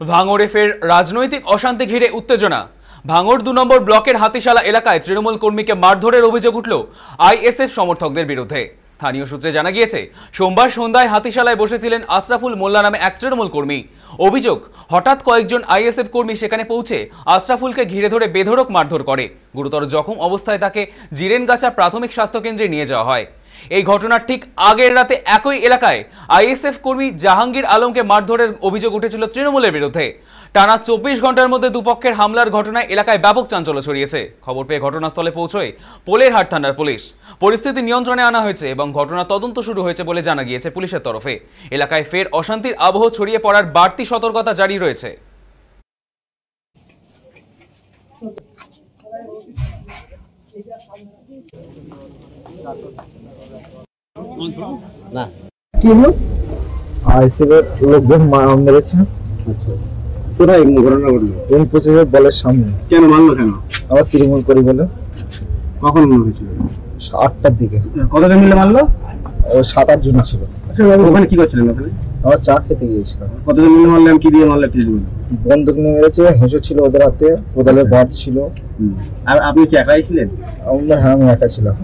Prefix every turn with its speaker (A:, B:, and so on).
A: ভাঙড়ে ফের রাজনৈতিক অশান্তি ঘিরে উত্তেজনা। ভাঙড় ২ নম্বর ব্লকের হাতিশালা এলাকায় তৃণমূল কর্মীকে মারধরের অভিযোগ উঠল আইএসএফ সমর্থকদের বিরুদ্ধে। স্থানীয় সূত্রে জানা গিয়েছে, সোমবার সন্ধ্যায় হাতিশালায় বসেছিলেন আশরাফুল মোল্লা নামে এক তৃণমূল কর্মী। অভিযোগ, হঠাৎ কয়েকজন আইএসএফ কর্মী সেখানে পৌঁছে আশরাফুলকে ঘিরে ধরে বেধড়ক মারধর করে। গুরুতর জখম অবস্থায় তাকে জিরেনগাছা প্রাথমিক স্বাস্থ্যকেন্দ্রে নিয়ে যাওয়া হয়। এই ঘটনার ঠিক আগের রাতে একই এলাকায় আইএসএফ কর্মী জাহাঙ্গীর আলমকে মারধরের অভিযোগ উঠেছিল তৃণমূলের বিরুদ্ধে। টানা ২৪ ঘন্টার মধ্যে দুপক্ষের হামলার ঘটনায় এলাকায় ব্যাপক চাঞ্চল্য ছড়িয়েছে। খবর পেয়ে ঘটনাস্থলে পৌঁছয় পোলেরহাট থানার পুলিশ। পরিস্থিতি নিয়ন্ত্রণে আনা হয়েছে এবং ঘটনা তদন্ত শুরু হয়েছে বলে জানা গিয়েছে পুলিশের তরফে। এলাকায় ফের অশান্তির আবহ ছড়িয়ে পড়ার বাড়তি সতর্কতা জারি রয়েছে।
B: না কি হলো? আইসিএফের লোকজন মেরেছে।
C: কোথায় ঘটনা ঘটলো?
B: এই প্রচেষ্টার বলের সামনে।
C: কেন মারলো কেন?
B: আবার তৃণমূল করি বলে।
C: কখন হয়েছিল?
B: ৮টার দিকে।
C: কতজন মিলে মারলো?
B: ও ৭-৮ জন ছিল।
C: ওখানে কি করছিলেন? ওখানে
B: আবার চা খেতে গিয়েছিলাম।
C: কতজন মিলে মারলেন? কি দিয়ে মারলেন?
B: বন্দুক নিয়ে মেরেছে, হেঁচো ছিল ওদের হাতে, কোদালের বাট ছিল।
C: আর আপনি কি একাই ছিলেন?
B: হ্যাঁ, আমি একা ছিলাম।